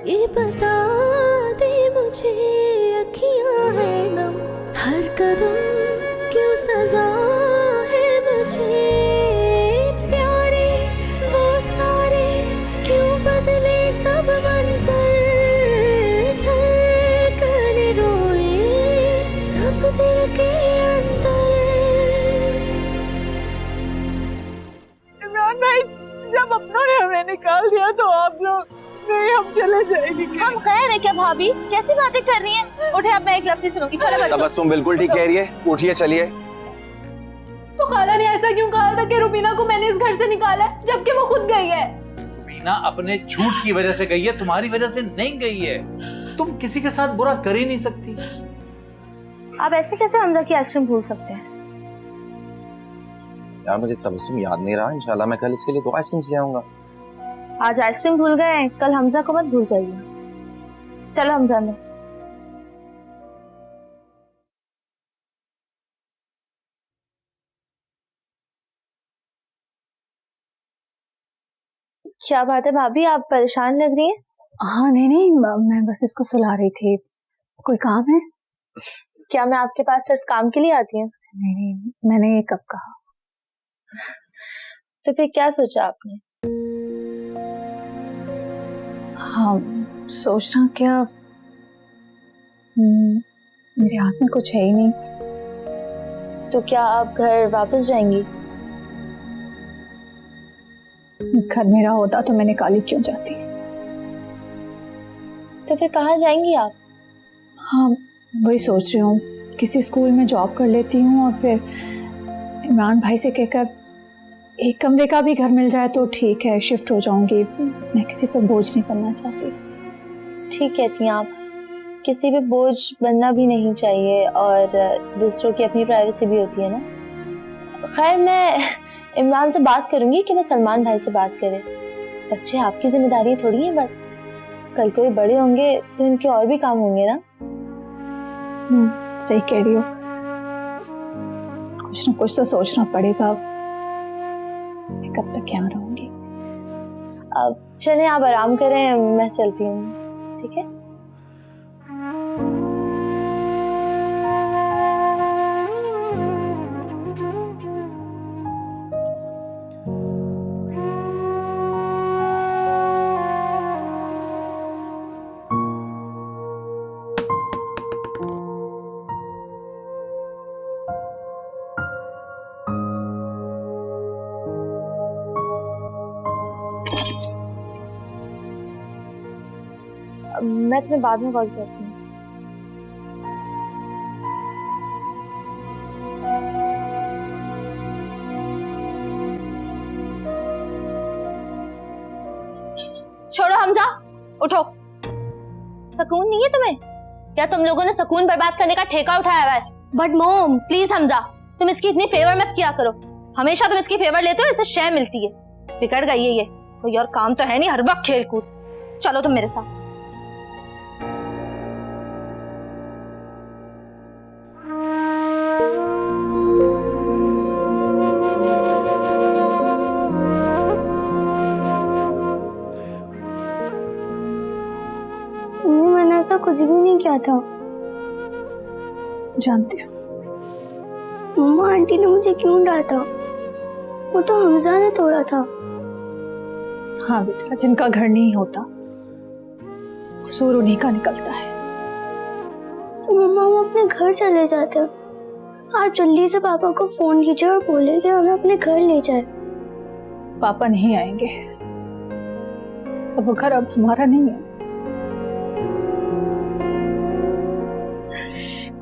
ये बता दे मुझे अखियां है नम, हर कदम क्यों सजा है मुझे, प्यारे वो सारे क्यों बदले सब मंजर, धड़कन रोए सब दिल के अंदर। इमरान भाई, जब अपनों ने हमें निकाल दिया तो आप लोग नहीं, हम चले जाएंगे। हम खैर है क्या भाभी, कैसी बातें कर रही हैं? उठे, अब मैं एक लफ्ज़ नहीं सुनूंगी। चलो तबस्सुम बिल्कुल ठीक कह रही है, उठिए चलिए। तो खाला ने ऐसा क्यों कहा था कि रुबीना को मैंने इस घर से निकाला है, जबकि वो खुद गई है? रुबीना अपने झूठ की वजह से गई है, तुम्हारी वजह से नहीं गई है। तुम किसी के साथ बुरा कर ही नहीं सकती। आप ऐसे कैसे हमजा की आइसक्रीम भूल सकते हैं? यार मुझे तबस्सुम याद नहीं रहा, इंशाल्लाह मैं कल इसके लिए 2 आइसक्रीम्स ले आऊंगा। आज आइसक्रीम भूल गए, कल हमजा को मत भूल जाइए। चलो हमजा में। क्या बात है भाभी, आप परेशान लग रही हैं? हाँ नहीं, मैं बस इसको सुला रही थी। कोई काम है? क्या मैं आपके पास सिर्फ काम के लिए आती हूँ? नहीं, मैंने ये कब कहा। तो फिर क्या सोचा आपने? हाँ, सोचना क्या, मेरे हाथ में कुछ है ही नहीं। तो क्या आप घर वापस जाएंगी? घर मेरा होता तो मैं निकाली क्यों जाती। तो फिर कहाँ जाएंगी आप? हाँ, वही सोच रही हूँ, किसी स्कूल में जॉब कर लेती हूँ और फिर इमरान भाई से कहकर एक कमरे का भी घर मिल जाए तो ठीक है, शिफ्ट हो जाऊंगी। मैं किसी पर बोझ नहीं बनना चाहती। ठीक कहती हैं आप, किसी पे बोझ बनना भी नहीं चाहिए और दूसरों की अपनी प्राइवेसी भी होती है ना। खैर, मैं इमरान से बात करूंगी कि वो सलमान भाई से बात करे। बच्चे आपकी जिम्मेदारी थोड़ी है बस, कल कोई बड़े होंगे तो इनके और भी काम होंगे ना। सही कह रही हो, कुछ ना कुछ तो सोचना पड़ेगा। मैं कब तक यहाँ रहूंगी? अब चलें, आप आराम करें, मैं चलती हूँ। ठीक है? मैं तुम्हें बाद में कॉल करती हूँ। छोड़ो हमजा, उठो। सुकून नहीं है तुम्हें? क्या तुम लोगों ने सुकून बर्बाद करने का ठेका उठाया हुआ है? बट मॉम प्लीज हमजा, तुम इसकी इतनी फेवर मत किया करो। हमेशा तुम इसकी फेवर लेते हो, इसे शय मिलती है। बिगड़ गई है ये, कोई और काम तो है नहीं, हर वक्त खेल कूद। चलो तुम मेरे साथ। मैंने ऐसा कुछ भी नहीं किया था। जानती हूँ। मम्मा आंटी ने मुझे क्यों डांटा? वो तो हमजा ने तोड़ा था। हाँ बेटा, जिनका घर नहीं होता कसूर उन्हीं का निकलता है। तो मम्मा हम अपने घर चले जाते। आप जल्दी से पापा को फोन कीजिए और बोले कि हमें अपने घर ले जाए। पापा नहीं आएंगे, तो वो घर अब हमारा नहीं है।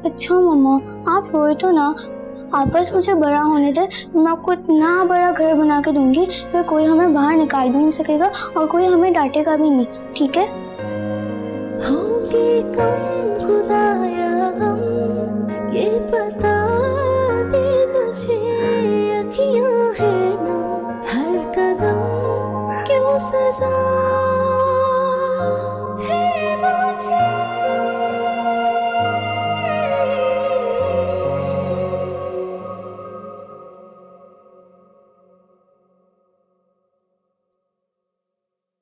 अच्छा मम्मा, आप रोए तो ना, आप बस मुझे बड़ा होने दे। मैं आपको इतना बड़ा घर बना के दूंगी फिर कोई हमें बाहर निकाल भी नहीं सकेगा और कोई हमें डांटेगा भी नहीं, ठीक है? होंगे कम खुदाया हम, ये बता दे मुझे अखियां है नम, हर कदम क्यों सजा है मुझे।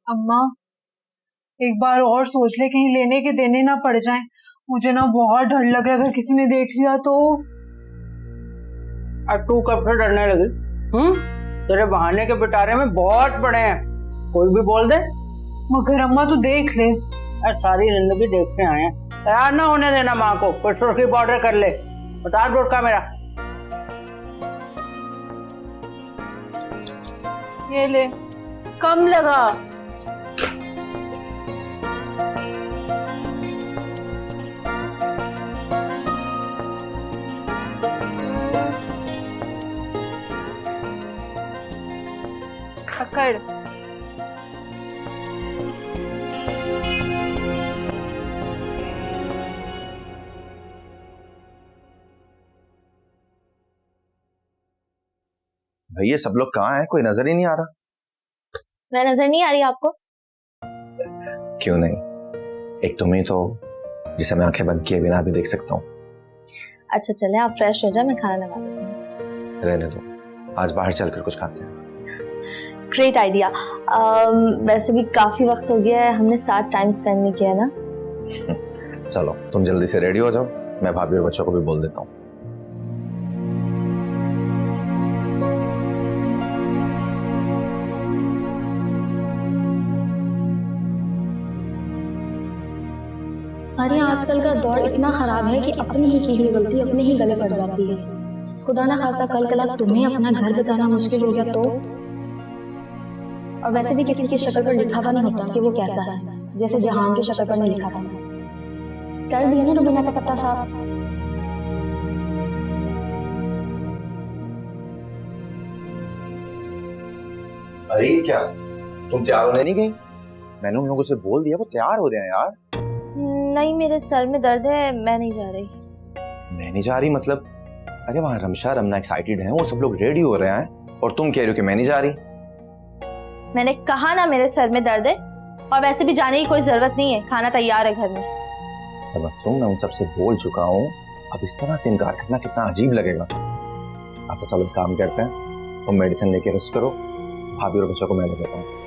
अम्मा, एक बार और सोच ले, कहीं लेने के देने ना पड़ जाएं। मुझे ना बहुत डर लग रहा है, अगर किसी ने देख लिया तो। अब तू कब से डरने लगी? तेरे बहाने के पिटारे में बहुत बड़े हैं, कोई भी बोल दे। मगर अम्मा तू देख ले। सारी जिंदगी देखते आए हैं, तैयार ना होने देना माँ को। कुछ सुर्खी पाउडर कर ले, बता दो का मेरा। ये ले, कम लगा। पकड़। भैया सब लोग कहाँ हैं? कोई नजर ही नहीं आ रहा। मैं नजर नहीं आ रही आपको? क्यों नहीं, एक तुम ही तो जिसे मैं आंखें बंद किए बिना भी देख सकता हूँ। अच्छा चले, आप फ्रेश हो जाए, मैं खाना लगा देती हूँ। रहने दो, आज बाहर चलकर कुछ खाते हैं। Great idea. वैसे भी काफी वक्त हो गया है, हमने साथ टाइम स्पेंड नहीं किया ना। चलो तुम जल्दी से रेडी हो जाओ, मैं भाभी और बच्चों को भी बोल देता हूँ। अरे आजकल का दौर इतना खराब है कि अपनी ही की हुई गलती अपने ही गले पड़ जाती है। खुदा ना खास्ता कल कल तुम्हें अपना घर बचाना मुश्किल हो गया तो। और वैसे भी किसी की शक्ल पर लिखा हुआ नहीं होता कि वो कैसा है, जैसे जहान की शक्ल पर नहीं लिखा था। कर दिया ना रुबीना का पत्ता साफ। अरे ये क्या, तुम तैयार होने नहीं गई? मैंने उन लोगों से बोल दिया, वो तैयार हो रहे हैं यार। नहीं, मेरे सर में दर्द है, मैं नहीं जा रही। मैं नहीं जा रही मतलब? अरे वहां रमशा रमना एक्साइटेड हैं, वो सब लोग रेडी हो रहे हैं और तुम कह रही हो कि मैं नहीं जा रही। मैंने कहा ना मेरे सर में दर्द है, और वैसे भी जाने की कोई जरूरत नहीं है, खाना तैयार है घर में। अब सुन, मैं उन सबसे बोल चुका हूँ, अब इस तरह से इनकार करना कितना अजीब लगेगा। अच्छा चलो काम करते हैं, तुम मेडिसिन लेके रेस्ट करो, भाभी और बच्चों को मैं ले जाता हूँ।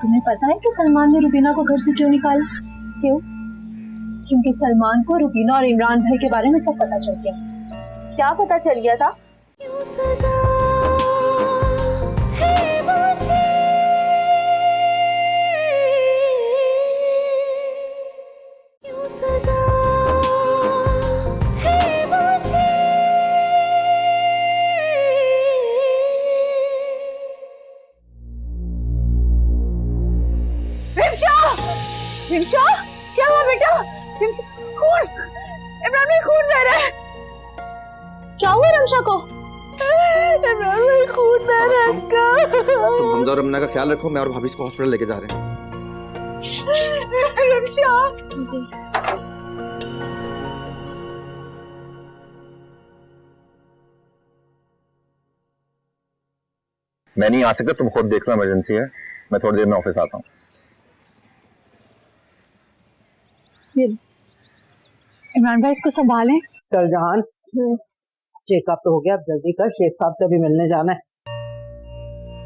तुम्हें पता है कि सलमान ने रुबीना को घर से क्यों निकाला? क्यों? क्योंकि सलमान को रुबीना और इमरान भाई के बारे में सब पता चल गया। क्या पता चल गया था? क्यों सजा है मुझे, क्यों सजा है मुझे। रिमशा, क्या हुआ बेटा? खून, इमरान में खून बह रहा है। क्या हुआ रमशा को? इमरान में खून बह रहा है इसका। तुम हमजा और रमना का ख्याल रखो, मैं और भाभी इसको हॉस्पिटल लेके जा रहे हैं। रिमशा जी। मैं नहीं आ सकता, तुम खुद देख लो, इमरजेंसी है। मैं थोड़ी देर में ऑफिस आता हूँ। इमरान भाई इसको संभालें। चल जहान, चेकअप तो हो गया, अब जल्दी कर, शेख साहब से भी मिलने जाना है।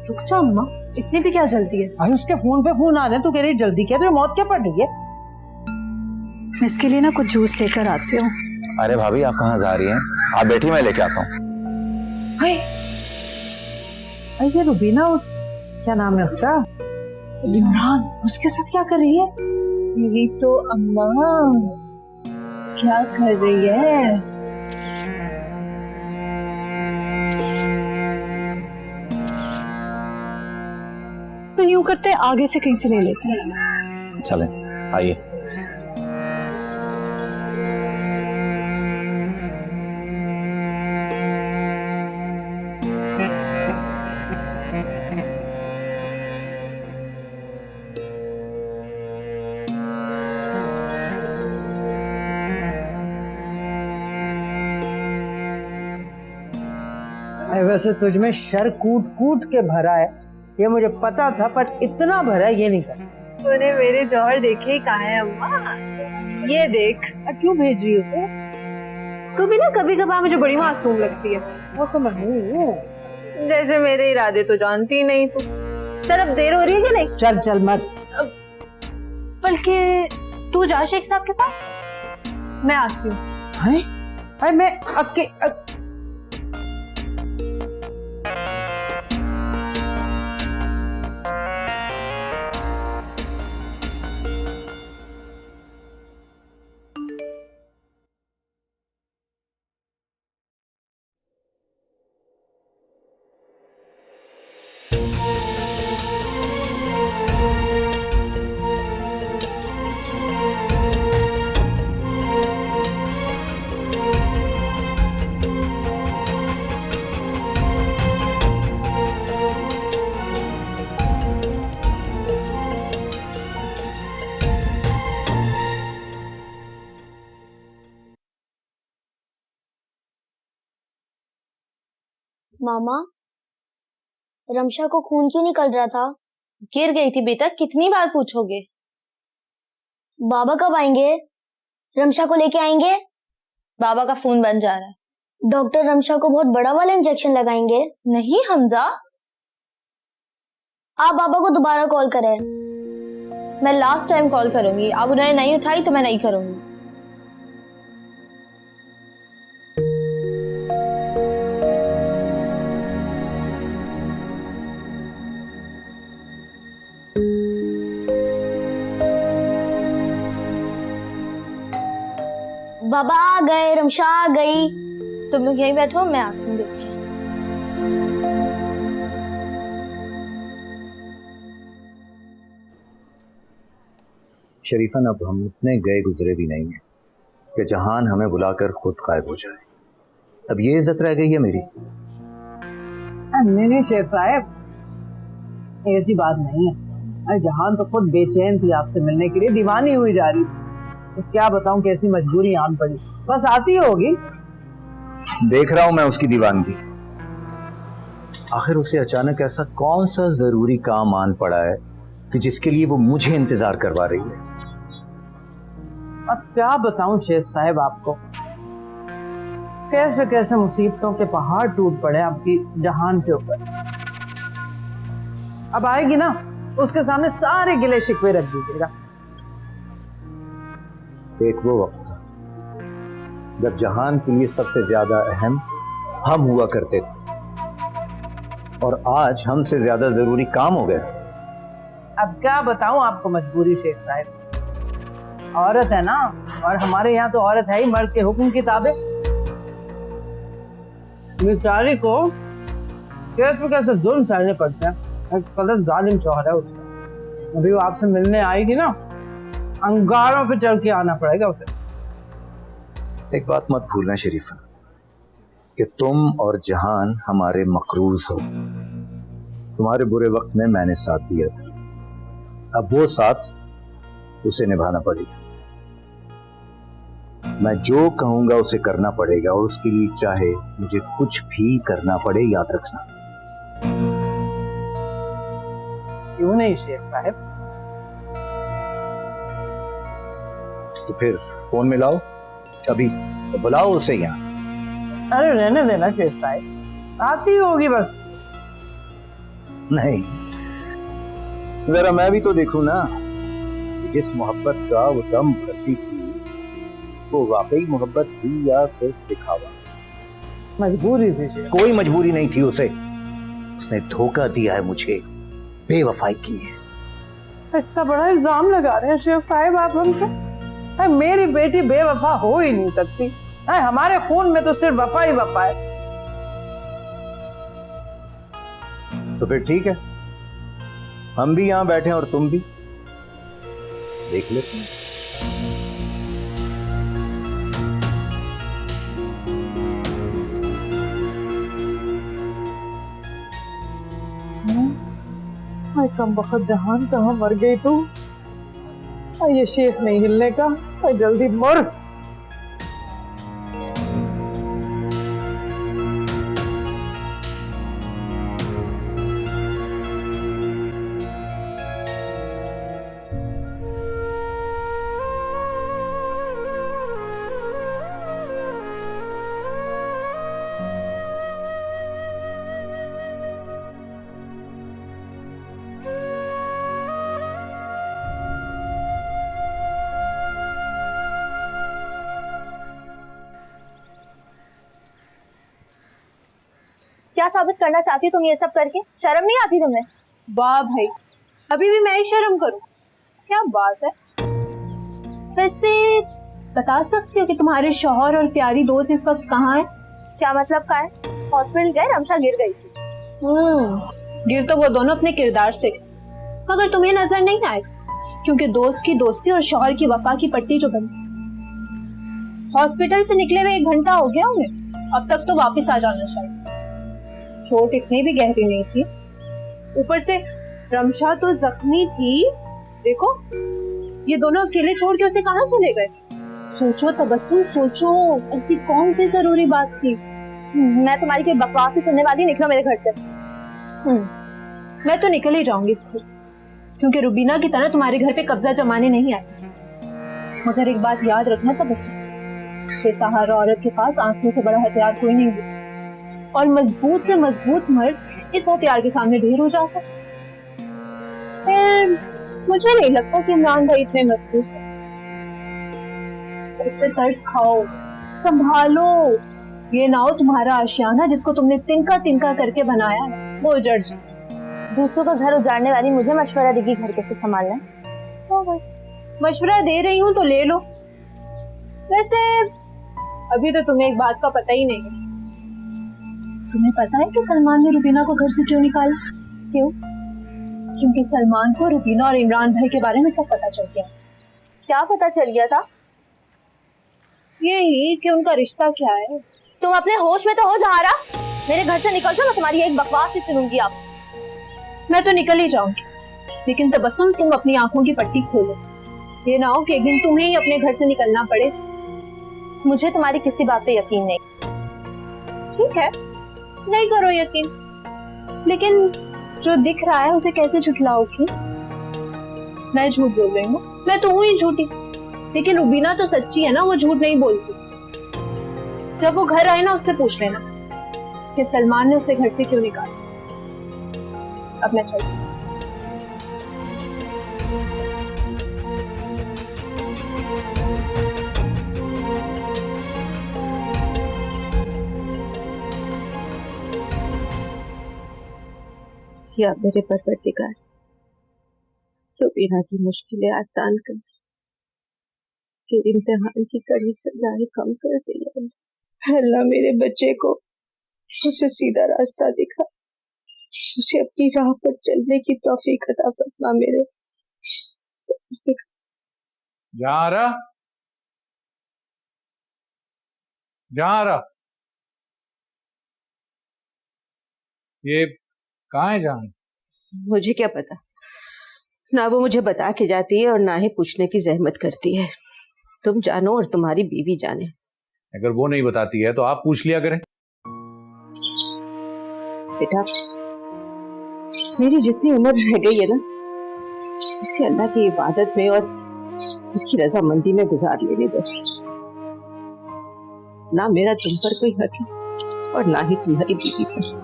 रुक जा अम्मा, इतनी भी क्या जल्दी है? भाई उसके फोन पे फोन आ रहे हैं, तू कह रही जल्दी क्या? तुझे मौत क्या पड़ रही है? मैं इसके लिए ना कुछ जूस लेकर आती हूँ। अरे भाभी आप कहाँ जा रही हैं? आप बैठी, मैं लेके आता हूँ। ये रुबीना, उस क्या नाम है उसका, इमरान, उसके साथ क्या कर रही है? ये तो अम्मा क्या कर रही है? तो यूं करते हैं, आगे से कहीं से ले लेते हैं। चलें, आइए। वैसे तुझ में शर कूट कूट के भरा है, ये मुझे पता था, पर इतना भरा है ये नहीं कर। तूने मेरे जौहर देखे ही कहा है अम्मा, ये देख। क्यों भेज रही है उसे? तू भी ना कभी कभार मुझे बड़ी मासूम लगती है। वो तो मैं हूँ। जैसे मेरे इरादे तो जानती ही नहीं तू। चल अब देर हो रही है कि नहीं? चल चल मत। बल्कि तू जा शेख साहब के पास, मैं आती हूँ। हाय मैं मामा, रमशा को खून क्यों निकल रहा था? गिर गई थी बेटा, कितनी बार पूछोगे? बाबा कब आएंगे? रमशा को लेके आएंगे? बाबा का फोन बन जा रहा है। डॉक्टर रमशा को बहुत बड़ा वाला इंजेक्शन लगाएंगे? नहीं हमजा, आप बाबा को दोबारा कॉल करें। मैं लास्ट टाइम कॉल करूंगी, अब उन्होंने नहीं उठाई तो मैं नहीं करूंगी। बाबा आ गए, रमशा आ गई। तुम लोग यहीं बैठो, मैं आती हूँ देख के। शरीफन, अब हम इतने गए गुजरे भी नहीं हैं कि जहान हमें बुलाकर खुद गायब हो जाए। अब ये इज्जत रह गई है मेरी। नहीं शेख साहब, ऐसी बात नहीं है। अरे जहान तो खुद बेचैन थी आपसे मिलने के लिए, दीवानी हुई जा रही। तो क्या बताऊं कैसी मजबूरी आन पड़ी, बस आती होगी। देख रहा हूं मैं उसकी दीवानगी। आखिर उसे अचानक ऐसा कौन सा जरूरी काम आन पड़ा है कि जिसके लिए वो मुझे इंतजार करवा रही है। अब क्या बताऊं शेख साहब आपको, कैसे कैसे मुसीबतों के पहाड़ टूट पड़े आपकी जहान के ऊपर। अब आएगी ना, उसके सामने सारे गिले शिकवे रख दीजिएगा। एक वो वक्त था जब जहान के लिए सबसे ज्यादा अहम हम हुआ करते थे, और आज हमसे ज्यादा जरूरी काम हो गया। अब क्या बताऊं आपको मजबूरी शेख साहब, औरत है ना, और हमारे यहाँ तो औरत है ही मर्द के हुक्म की ताबे। बेचारी को कैसे कैसे जुल्म सहने पड़ते हैं, कदर जालिम शौहर है उसका। अभी वो आपसे मिलने आएगी ना, अंगारों पे चढ़ के आना पड़ेगा उसे। एक बात मत भूलना शरीफा, कि तुम और जहान हमारे मकरूज हो। तुम्हारे बुरे वक्त में मैंने साथ दिया था, अब वो साथ उसे निभाना पड़ेगा। मैं जो कहूंगा उसे करना पड़ेगा, और उसके लिए चाहे मुझे कुछ भी करना पड़े, याद रखना। क्यों नहीं शेख साहब? तो फिर फोन मिलाओ अभी, तो बुलाओ उसे यहाँ। अरे रहने देना शेख साहब, आती होगी बस। नहीं, जरा मैं भी तो देखूं ना, जिस मोहब्बत का वो दम भरती थी वो वाकई मोहब्बत थी या सिर्फ दिखावा। मजबूरी थी शेख। कोई मजबूरी नहीं थी उसे, उसने धोखा दिया है मुझे, बेवफाई की है। इतना बड़ा इल्जाम लगा रहे हैं शेख साहब आप हम पे। मेरी बेटी बेवफा हो ही नहीं सकती। हमारे खून में तो सिर्फ वफा ही वफा है। तो फिर ठीक है, हम भी यहां बैठे और तुम भी देख लेते हैं। कम वक्त जहान कहाँ मर गई तू? ये शेख नहीं हिलने का, जल्दी मर। क्या साबित करना चाहती हो तुम ये सब करके? शर्म नहीं आती तुम्हें? वाह भाई, अभी भी मैं ही शर्म करूं? क्या बात है। वैसे बता सकती हो कि तुम्हारे शौहर और प्यारी दोस्त इस वक्त कहाँ है? क्या मतलब का है? हॉस्पिटल गए, रमशा गिर गई थी। गिर तो वो दोनों अपने किरदार से गए, मगर तुम्हें नजर नहीं आएगा, क्योंकि दोस्त की दोस्ती और शौहर की वफा की पट्टी जो बनी। हॉस्पिटल से निकले हुए 1 घंटा हो गया उन्हें, अब तक तो वापस आ जाना चाहिए। चोट इतनी भी गहरी नहीं थी, ऊपर से रमशा तो जख्मी थी। देखो ये दोनों अकेले छोड़ के उसे कहाँ चले गए? सोचो तबस्सुम, सोचो, ऐसी कौन सी जरूरी बात थी? मैं तुम्हारी कोई बकवास ही सुनने वाली, निकलो मेरे घर से। मैं तो निकल ही जाऊंगी इस घर से, क्योंकि रुबीना की तरह तुम्हारे घर पे कब्जा जमाने नहीं आए। मगर एक बात याद रखना तबस्सुम, बेसहारा औरत के पास आंसुओं से बड़ा हथियार कोई नहीं होता, और मजबूत से मजबूत मर्द इस हथियार के सामने ढेर हो जाता। मुझे नहीं लगता कि इमरान भाई इतने मजबूत हैं। इस पे तरस खाओ, संभालो, ये ना हो तुम्हारा आशियाना जिसको तुमने तिनका तिनका करके बनाया है वो उजड़ जाए। दूसरों का घर उजाड़ने वाली मुझे मशवरा देगी घर कैसे संभालना है? मशवरा दे रही हूँ तो ले लो। वैसे अभी तो तुम्हें एक बात का पता ही नहीं है। तुम्हें पता है कि सलमान ने रुबीना को घर से क्यों निकाला? क्यों? क्योंकि सलमान को रुबीना और इमरान भाई के बारे में सब पता चल गया। क्या पता चल गया था? यही कि उनका रिश्ता क्या है। तुम अपने होश में तो हो जहारा? मेरे घर से निकल जाओ, मैं तुम्हारी एक बकवास ही सुनूंगी। आप मैं तो निकल ही जाऊंगी, लेकिन तबस्सुम तुम अपनी आंखों की पट्टी खोलो। ये ना हो कि एक दिन तुम्हें ही अपने घर से निकलना पड़े। मुझे तुम्हारी किसी बात पे यकीन नहीं। ठीक है, नहीं करो यकीन, लेकिन जो दिख रहा है उसे कैसे झुठलाओगी? मैं झूठ बोल रही हूँ? मैं तो हूँ ही झूठी, लेकिन रुबीना तो सच्ची है ना, वो झूठ नहीं बोलती। जब वो घर आए ना उससे पूछ लेना कि सलमान ने उसे घर से क्यों निकाला। अब मैं चलती हूँ। या मेरे परवरदिगार, रुबीना की मुश्किलें आसान कर, फिर इम्तिहान की कड़ी सजाएं कम कर दिया। अल्लाह मेरे बच्चे को उसे सीधा रास्ता दिखा, उसे अपनी राह पर चलने की तौफीक अता फरमा मेरे। जहारा, जहारा, ये कहाँ है जहां? मुझे क्या पता, ना वो मुझे बता के जाती है और ना ही पूछने की जहमत करती है। तुम जानो और तुम्हारी बीवी जाने। अगर वो नहीं बताती है तो आप पूछ लिया करें। बेटा, मेरी जितनी उम्र रह गई है ना, उसे अल्लाह की इबादत में और उसकी रजामंदी में गुजार लेने दो। ना मेरा तुम पर कोई हक है और ना ही तुम्हारी बीवी पर।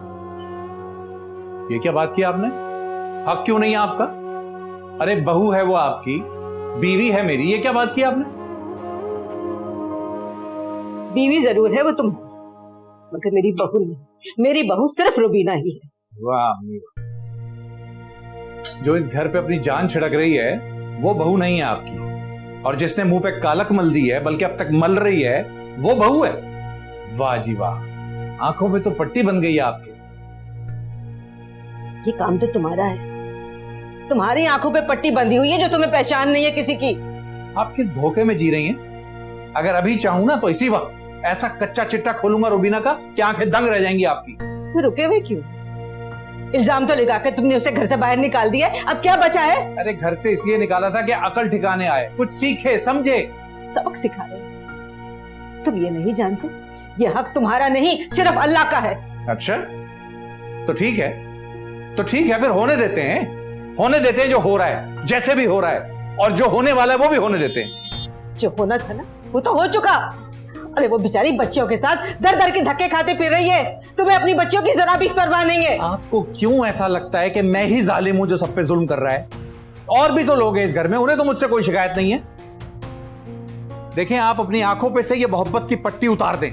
ये क्या बात की आपने? हक क्यों नहीं है आपका? अरे बहू है वो आपकी, बीवी है मेरी, ये क्या बात की आपने? बीवी जरूर है वो तुम, मगर मेरी बहू नहीं। मेरी बहू सिर्फ रुबीना ही है। वाह अम्मी, जो इस घर पे अपनी जान छिड़क रही है वो बहू नहीं है आपकी, और जिसने मुंह पे कालक मल दी है, बल्कि अब तक मल रही है, वो बहू है। वाह जी वाह, आंखों पे तो पट्टी बन गई है आपके। ये काम तो तुम्हारा है, तुम्हारी आंखों पे पट्टी बंधी हुई है जो तुम्हें पहचान नहीं है किसी की। आप किस धोखे में जी रही हैं? अगर अभी चाहूं ना तो इसी वक्त ऐसा कच्चा चिट्टा खोलूंगा रुबीना का कि आंखें दंग रह जाएंगी आपकी। तो रुके हुए क्यों? इल्जाम तो लगाकर तुमने उसे घर से बाहर निकाल दिया, अब क्या बचा है? अरे घर से इसलिए निकाला था कि अकल ठिकाने आए, कुछ सीखे समझे। सबक सिखा रहे? तुम ये नहीं जानते, ये हक तुम्हारा नहीं सिर्फ अल्लाह का है। अच्छा तो ठीक है, तो ठीक है, फिर होने देते हैं, होने देते हैं जो हो रहा है, जैसे भी हो रहा है, और जो होने वाला है वो भी होने देते हैं। जो होना था ना वो तो हो चुका। अरे वो बेचारी बच्चियों के साथ दर दर के धक्के खाते फिर रही है, तुम्हें अपनी बच्चियों की जरा भी परवाह नहीं है। आपको क्यों ऐसा लगता है कि मैं ही जालिम हूं जो सब पे जुल्म कर रहा है? और भी तो लोग हैं इस घर में, उन्हें तो मुझसे कोई शिकायत नहीं है। देखें, आप अपनी आंखों पे से ये मोहब्बत की पट्टी उतार दें,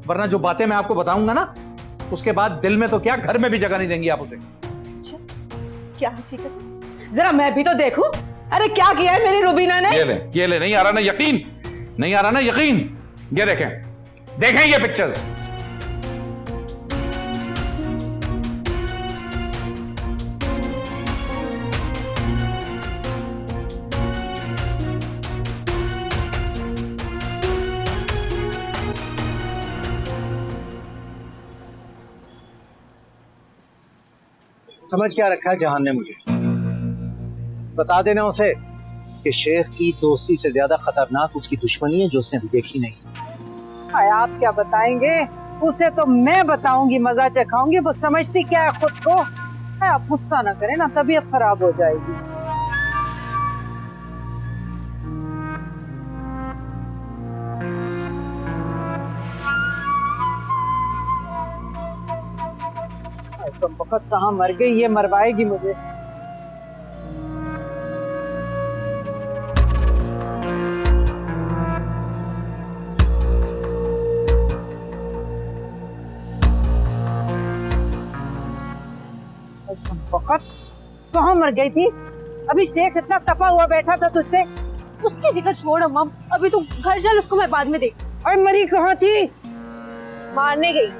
वरना जो बातें मैं आपको बताऊंगा ना उसके बाद दिल में तो क्या, घर में भी जगह नहीं देंगी आप उसे। क्या हकीकत, जरा मैं भी तो देखूं। अरे क्या किया है मेरी रुबीना ने? ये ले, नहीं आ रहा ना यकीन, नहीं आ रहा ना यकीन। ये देखें, देखें ये पिक्चर्स। समझ क्या रखा है जहान ने मुझे? बता देना उसे कि शेख की दोस्ती से ज्यादा खतरनाक उसकी दुश्मनी है जो उसने अभी देखी नहीं। हाय, आप क्या बताएंगे उसे? तो मैं बताऊंगी, मजा चखाऊंगी। वो समझती क्या है खुद को? हाय, आप गुस्सा ना करें ना, तबीयत खराब हो जाएगी। तो वक्त कहाँ मर गई, ये मरवाएगी मुझे। वक्त कहाँ मर गई थी? अभी शेख इतना तपा हुआ बैठा था तुझसे। उसकी फिक्र छोड़ अम्मा, अभी तू घर चल, उसको मैं बाद में देख। और मरी कहाँ थी? मारने गई।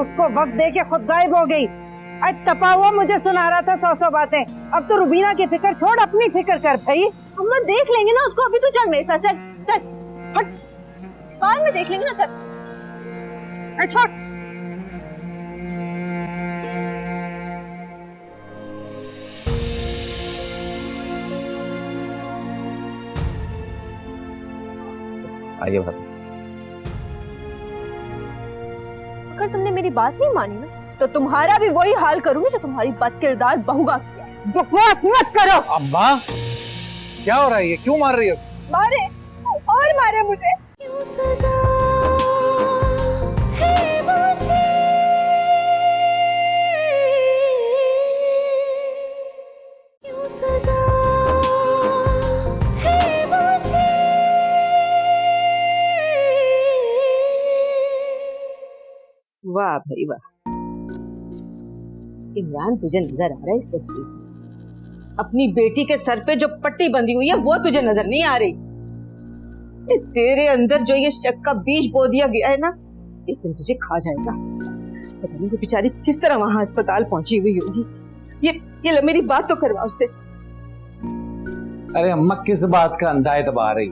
उसको वक्त दे के खुद गायब हो गई। आज तपा हुआ मुझे सुना रहा था 100 बातें। अब तो रुबीना की फिक्र छोड़, अपनी फिक्र कर भाई। अम्मा देख लेंगे ना उसको, अभी तू चल मेरे साथ, चल चल हट, बाद में देख लेंगे ना, चल। अच्छा आइए भाभी। अगर तुमने मेरी बात नहीं मानी ना, तो तुम्हारा भी वही हाल करूंगी जो तुम्हारी बदकिरदार बहू का किया। बकवास मत करो। अम्मा क्या हो रहा है? ये क्यों मार रही है? मारे और मारे मुझे। क्यों सजा है मुझे, क्यों सजा है मुझे। वाह भाई वाह, इमरान तुझे नजर आ रहा है इस तस्वीर में? अपनी बेटी के सर पे जो पट्टी बंधी हुई है वो तुझे नजर नहीं आ रही? तेरे अंदर जो ये शक का बीज बो दिया गया है ना, एक दिन तुझे खा जाएगा। पता नहीं वो बेचारी किस तरह वहां अस्पताल पहुंची हुई होगी। ये मेरी बात तो करवा उससे। अरे अम्मा किस बात का अंधा एतबार है?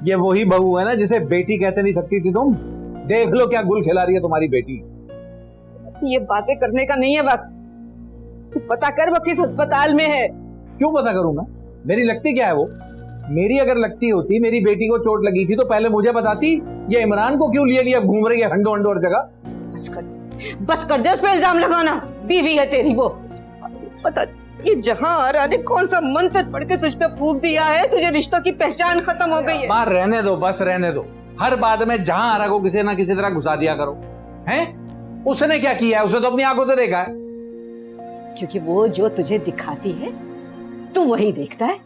ये वही बहू है ना जिसे बेटी कहते नहीं थकती थी तुम। देख लो क्या गुल खिला रही है तुम्हारी बेटी। ये बातें करने का नहीं है वक्त। तू पता कर वो किस अस्पताल में है। क्यों पता करूंगा? मेरी लगती क्या है वो? मेरी अगर लगती होती, मेरी बेटी को चोट लगी थी तो पहले मुझे बताती। ये इमरान को क्यों लिए लिए घूम रही है हंडो हंडो हर जगह? बस कर दे उस पे इल्जाम लगाना। बीवी है तेरी वो। पता ये जहां आरा ने कौन सा मंत्र पढ़ के तुझ पे फूंक दिया है, तुझे रिश्तों की पहचान खत्म हो गई है। मां रहने दो, बस रहने दो। हर बात में जहां आरा को किसी ना किसी तरह घुसा दिया करो। हैं? उसने क्या किया है? उसे तो अपनी आंखों से देखा है। क्योंकि वो जो तुझे दिखाती है तू वही देखता है।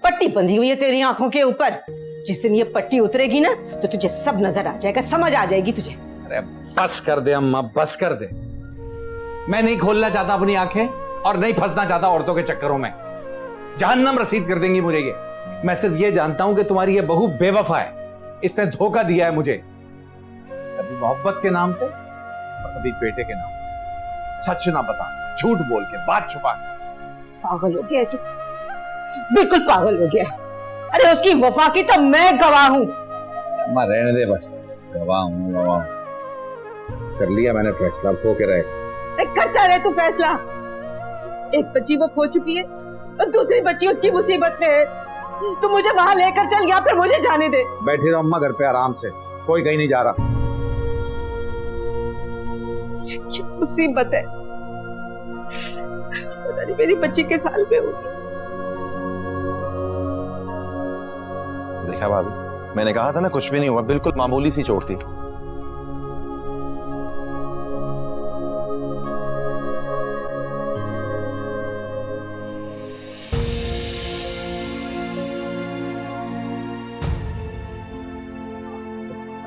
पट्टी बंधी हुई है तेरी आंखों के ऊपर। जिस दिन ये पट्टी उतरेगी ना तो तुझे सब नजर आ जाएगा, समझ आ जाएगी तुझे। अरे बस कर दे अम्मा, बस कर दे। मैं नहीं खोलना चाहता अपनी आंखें और नहीं फंसना चाहता औरतों के चक्करों में। जहन्नम रसीद कर देंगी मुझे ये। मैं सिर्फ ये जानता हूं कि तुम्हारी ये बहू बेवफा है। इसने धोखा दिया है मुझे, कभी मोहब्बत के नाम पे और कभी बेटे के नाम पे। सच ना बता के, झूठ बोल के, बात छुपा के। पागल हो गया है तू, बिल्कुल पागल हो गया। अरे उसकी वफा की तो मैं गवाह हूं। अम्मा रहने दे बस। गवाह हूं। कर लिया मैंने फैसला, खो के रहे। करता रहे तू फैसला। एक बच्ची वो खो चुकी है और दूसरी बच्ची उसकी मुसीबत में है। तू मुझे वहां लेकर चल या फिर मुझे जाने दे। बैठी रहो अम्मा घर पे आराम से, कोई कहीं नहीं जा रहा। मुसीबत है, पता नहीं मेरी बच्ची किस हाल में होगी। देखा भाभी, मैंने कहा था ना कुछ भी नहीं हुआ, बिल्कुल मामूली सी चोट थी।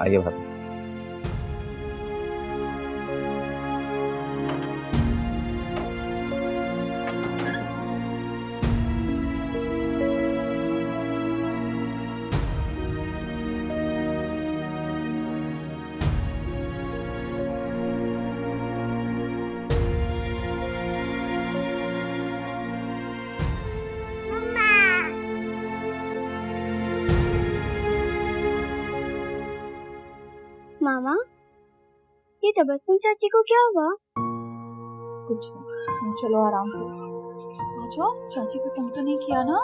आइए भाभी। मामा, ये तबस्सुम चाची को क्या हुआ? कुछ नहीं, तुम चलो आराम करो। आ जाओ, चाची को तंग तो नहीं किया ना?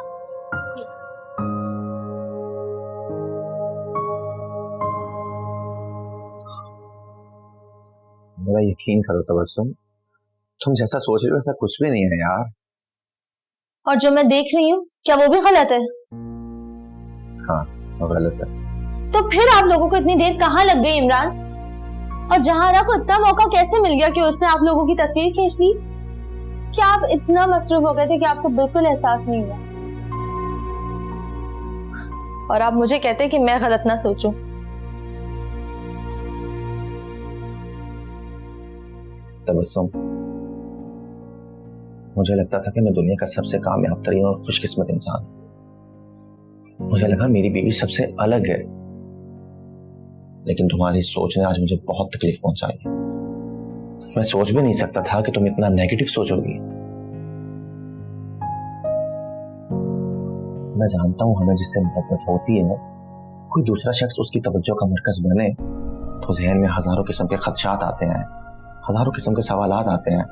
मेरा यकीन करो तबस्सुम, तुम जैसा सोच रहे हो ऐसा कुछ भी नहीं है यार। और जो मैं देख रही हूँ क्या वो भी गलत है? हाँ, वो गलत है। तो फिर आप लोगों को इतनी देर कहाँ लग गई इमरान? और जहारा को इतना मौका कैसे मिल गया कि उसने आप लोगों की तस्वीर खींच ली? क्या आप इतना मसरूफ हो गए थे कि आपको बिल्कुल एहसास नहीं हुआ? और आप मुझे कहते हैं कि मैं गलत ना सोचूं। तबस्सुम, मुझे लगता था कि मैं दुनिया का सबसे कामयाब तरीन और खुशकिस्मत इंसान हूं। मुझे लगा मेरी बीवी सबसे अलग है, लेकिन तुम्हारी सोच ने आज मुझे बहुत तकलीफ पहुंचाई है। मैं सोच भी नहीं सकता था कि तुम इतना नेगेटिव सोचोगी। मैं जानता हूं हमें जिससे मोहब्बत होती है, कोई दूसरा शख्स उसकी तवज्जो का मरकज बने तो जहन में हजारों किस्म के खदशात आते हैं, हजारों किस्म के सवालात आते हैं।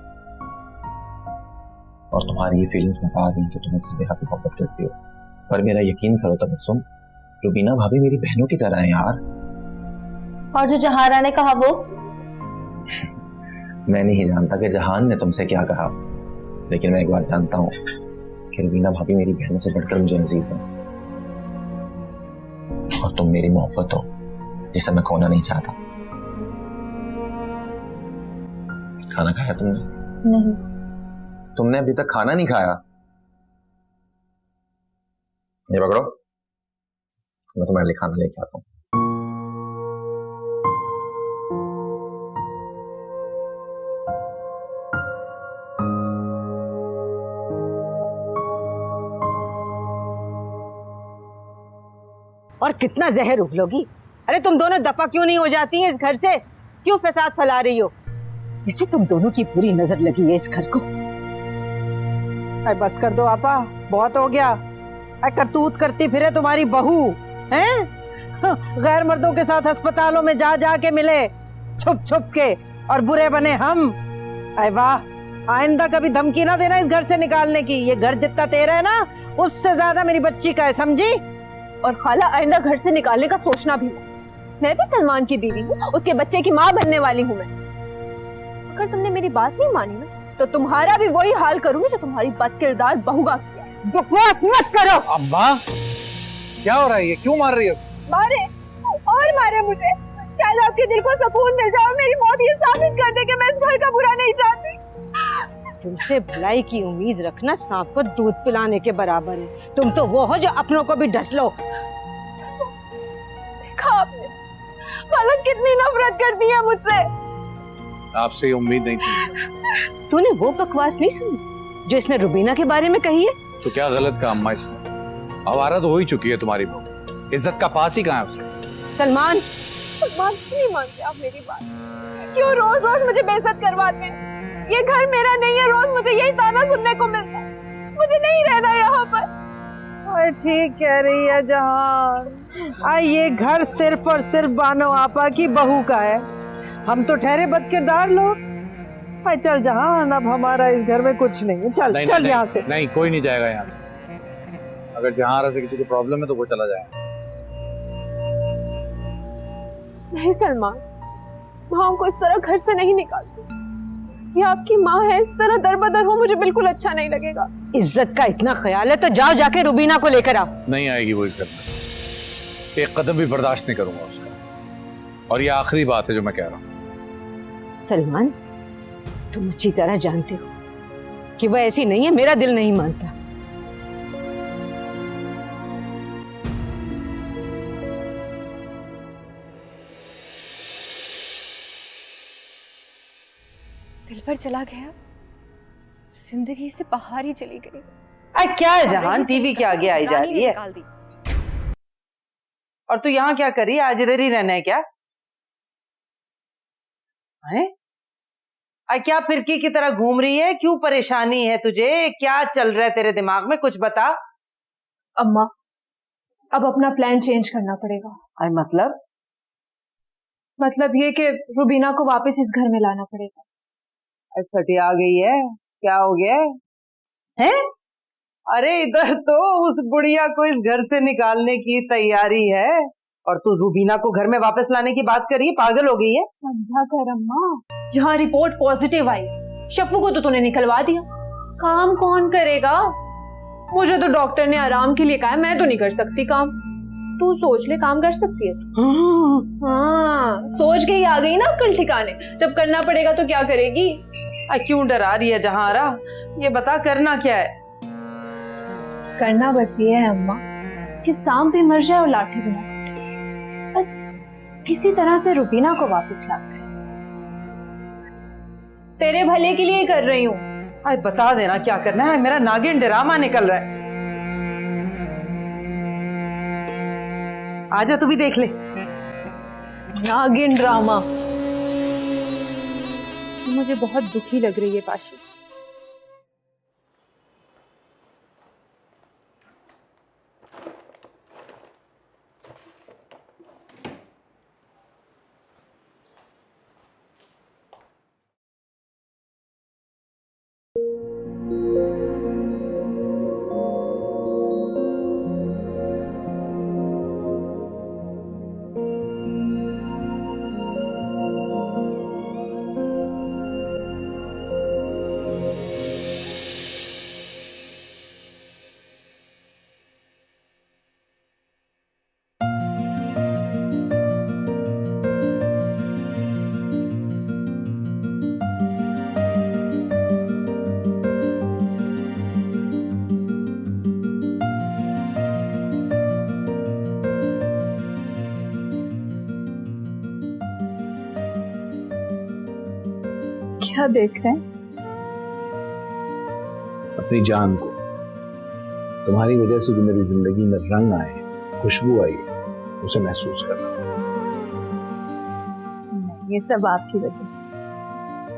और तुम्हारी ये फीलिंग्स बता रही हैं कि तुम मुझसे बेहद मोहब्बत करती हो। पर मेरा यकीन करो तबस्सुम, रुबीना भाभी मेरी बहनों की तरह है यार। और जो जहारा ने कहा वो? मैं नहीं जानता कि जहान ने तुमसे क्या कहा, लेकिन मैं एक बात जानता हूँ कि रुबीना भाभी मेरी बहनों से बढ़कर मुझे अजीज है। और तुम मेरी मोहब्बत हो जिसे मैं खोना नहीं चाहता। खाना खाया तुमने? नहीं। तुमने अभी तक खाना नहीं खाया? ये पकड़ो, मैं तुम्हारे लिए खाना लेके आता हूँ। और कितना जहर उगलोगी? अरे तुम दोनों दफा क्यों नहीं हो जाती हैं इस घर से? क्यों फसाद फैला रही हो? इसे तुम दोनों की बुरी नजर लगी है इस घर को। अरे बस कर दो आपा, बहुत हो गया। अरे करतूत करती फिरे तुम्हारी बहू हैं? गैर मर्दों के साथ अस्पतालों में जा जा के मिले छुप छुप के, और बुरे बने हम। अरे वाह, आइंदा कभी धमकी ना देना इस घर से निकालने की। ये घर जितना तेरा है ना, उससे ज्यादा मेरी बच्ची का है, समझी? और खाला आइंदा घर से निकालने का सोचना भी मत। मैं भी सलमान की बीवी हूँ, उसके बच्चे की माँ बनने वाली हूँ मैं। अगर तुमने मेरी बात नहीं मानी ना, तो तुम्हारा भी वही हाल करूंगी जो तुम्हारी बदकिरदार बहू का किया। बकवास मत करो। अम्मा, क्या हो रहा है? ये क्यों मार रही है? मारे और मारे मुझे, शायद आपके दिल को सुकून मिल जाए और मेरी मौत ये साबित कर दे कि मैं इस घर का बुरा नहीं चाहती। तुमसे भलाई की उम्मीद रखना सांप को दूध पिलाने के बराबर है। तुम तो वो हो जो अपनों को भी ढस लो। देखा आपने खाला कितनी नफरत करती है मुझसे। आपसे ये उम्मीद नहीं थी। तूने वो बकवास नहीं सुनी जो इसने रुबीना के बारे में कही है? तो क्या गलत कहा अम्मा इसने? आवारा तो हो ही चुकी है तुम्हारी बहू, इज्जत का पास ही कहाँ है उसे? सलमान, नहीं मानते आप मेरी बात? क्यों रोज रोज मुझे बेइज्जत करवाते हैं? ये घर मेरा नहीं है, रोज मुझे यही ताना सुनने को मिलता है। मुझे नहीं रहना यहाँ पर। और ठीक कह रही है जहान। ये घर सिर्फ और सिर्फ बानो आपा की बहू का है। हम तो ठहरे बदकिरदार लोग। चल जहान, अब हमारा इस घर में कुछ नहीं है। चल नहीं, चल नहीं, यहाँ से। नहीं, कोई नहीं जाएगा यहाँ से। अगर जहां से किसी को प्रॉब्लम है तो वो चला जाए यहाँ से। नहीं सलमान, माँ को इस तरह घर से नहीं निकालती। ये आपकी माँ है, इस तरह दरबदर हो मुझे बिल्कुल अच्छा नहीं लगेगा। इज्जत का इतना ख्याल है तो जाओ जाके रुबीना को लेकर आओ। नहीं आएगी वो इस घर में। एक कदम भी बर्दाश्त नहीं करूंगा उसका। और ये आखिरी बात है जो मैं कह रहा हूँ। सलमान, तुम अच्छी तरह जानते हो कि वह ऐसी नहीं है। मेरा दिल नहीं मानता। दिल पर चला गया, जिंदगी से बाहर ही चली गई। क्या है जहान, टीवी के आगे आई जा रही है? और तू यहाँ क्या कर रही है? आज इधर ही रहना है क्या? है? क्या फिरकी की तरह घूम रही है? क्यों परेशानी है तुझे? क्या चल रहा है तेरे दिमाग में? कुछ बता। अम्मा, अब अपना प्लान चेंज करना पड़ेगा। मतलब मतलब ये कि रुबीना को वापस इस घर में लाना पड़ेगा। सटी आ गई है, क्या हो गया है? अरे इधर तो उस बुढ़िया को इस घर से निकालने की तैयारी है और तू रुबीना को घर में वापस लाने की बात कर रही है, पागल हो गई है? समझा कर अम्मा, यहाँ रिपोर्ट पॉजिटिव आई, शफू को तो तूने निकलवा दिया, काम कौन करेगा? मुझे तो डॉक्टर ने आराम के लिए कहा है, मैं तो नहीं कर सकती काम। तू सोच ले, काम कर सकती है तू? हाँ, सोच के ही आ गई ना अक्ल ठिकाने। जब करना पड़ेगा तो क्या करेगी? क्यों डरा रही है जहारा? ये बता करना क्या है? करना बस ये है अम्मा कि सांप भी मर जाए और लाठी भी ना टूटे। बस किसी तरह से रुबीना को वापस लाते हैं। तेरे भले के लिए कर रही हूँ। अरे बता देना क्या करना है, मेरा नागिन ड्रामा निकल रहा है। आजा तू भी देख ले। नागिन ड्रामा। मुझे बहुत दुखी लग रही है पाशी। क्या देख रहे हैं? अपनी जान को। तुम्हारी वजह से जो मेरी जिंदगी में रंग आए, खुशबू आई, उसे महसूस करना। नहीं, ये सब आपकी वजह से,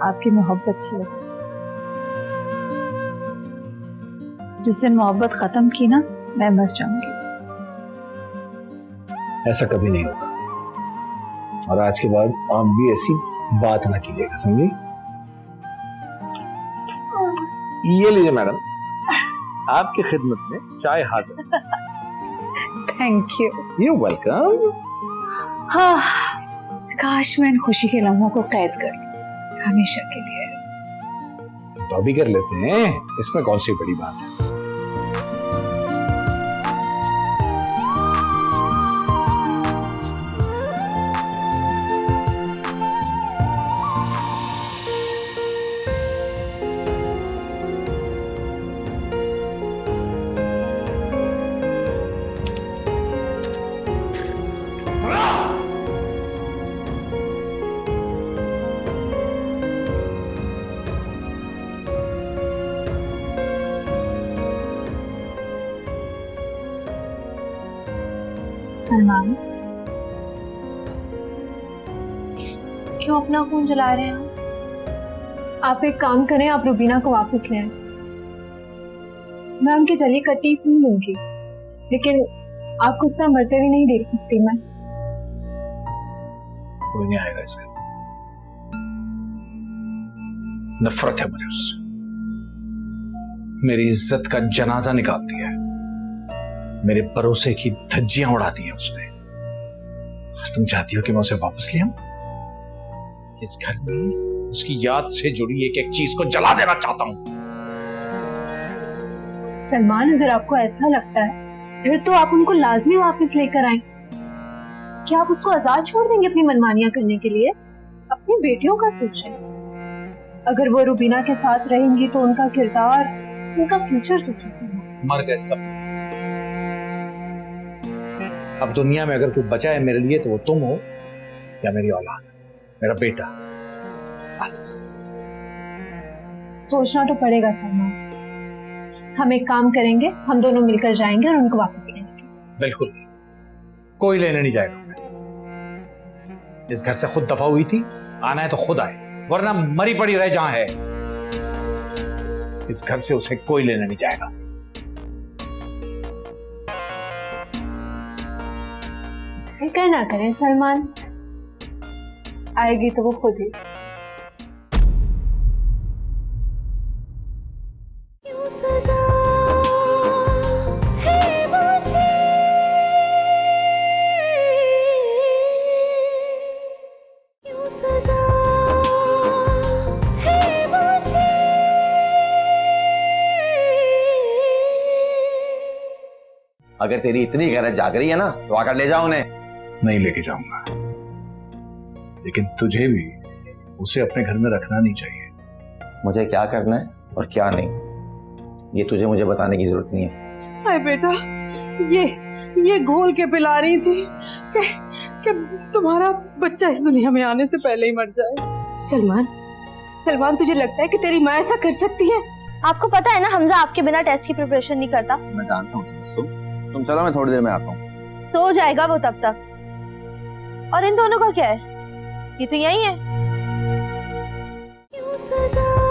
आपकी मोहब्बत की वजह से। जिस दिन मोहब्बत खत्म की ना, मैं मर जाऊंगी। ऐसा कभी नहीं होगा और आज के बाद आप भी ऐसी बात ना कीजिएगा, समझी? ये लीजिए मैडम, आपकी खिदमत में चाय हाजिर। Thank you. You welcome. हाँ, काश मैं इन खुशी के लम्हों को कैद कर लूं हमेशा के लिए। तो अभी कर लेते हैं, इसमें कौन सी बड़ी बात है। सलमान, क्यों अपना फोन जला रहे हैं आप? एक काम करें, आप रुबीना को वापस ले आए। मैं उनकी जली कट्टी सुन लूंगी, लेकिन आपको उस तरह मरते हुए नहीं देख सकती मैं। कोई नहीं आएगा इसका। नफरत है मुझे उससे। मेरी इज्जत का जनाजा निकाल दिया है, मेरे भरोसे की धज्जियां उड़ा दी है उसने। तुम चाहती हो कि मैं उसे वापस ले आऊं? इस घर में उसकी याद से जुड़ी एक एक चीज को जला देना चाहता हूं। सलमान, अगर आपको ऐसा लगता है फिर तो आप उनको लाजमी वापस लेकर आए। क्या आप उसको आजाद छोड़ देंगे अपनी मनमानियां करने के लिए? अपनी बेटियों का सोचें। अगर वो रुबीना के साथ रहेंगी तो उनका किरदार, उनका फ्यूचर सोचें। मर गए सब। अब दुनिया में अगर कोई बचा है मेरे लिए तो वो तुम हो या मेरी औलाद, मेरा बेटा, बस। सोचना तो पड़ेगा सलमान। हम एक काम करेंगे, हम दोनों मिलकर जाएंगे और उनको वापस लेंगे। बिल्कुल, कोई लेने नहीं जाएगा। इस घर से खुद दफा हुई थी, आना है तो खुद आए, वरना मरी पड़ी रहे जहां है। इस घर से उसे कोई लेने नहीं जाएगा। फिक्र ना करें सलमान, आएगी तो वो खुद ही। क्यों सजा है मुझे, क्यों सजा है मुझे। अगर तेरी इतनी गैरत जाग रही है ना तो आकर ले जाओ उन्हें। नहीं लेके जाऊंगा, लेकिन तुझे भी उसे अपने घर में रखना नहीं चाहिए। मुझे क्या करना है और क्या नहीं, ये तुझे मुझे बताने की जरूरत नहीं है। हाय बेटा, ये घोल के पिला रही थी कि तुम्हारा बच्चा इस दुनिया में आने से पहले ही मर जाए। सलमान, तुझे लगता है कि तेरी माँ ऐसा कर सकती है? आपको पता है ना हमजा आपके बिना टेस्ट की प्रिपरेशन नहीं करता। मैं जानता हूँ, तुम चलो, मैं थोड़ी देर में आता हूँ। सो जाएगा वो तब तक। और इन दोनों का क्या है, ये तो यही है। क्यों सजा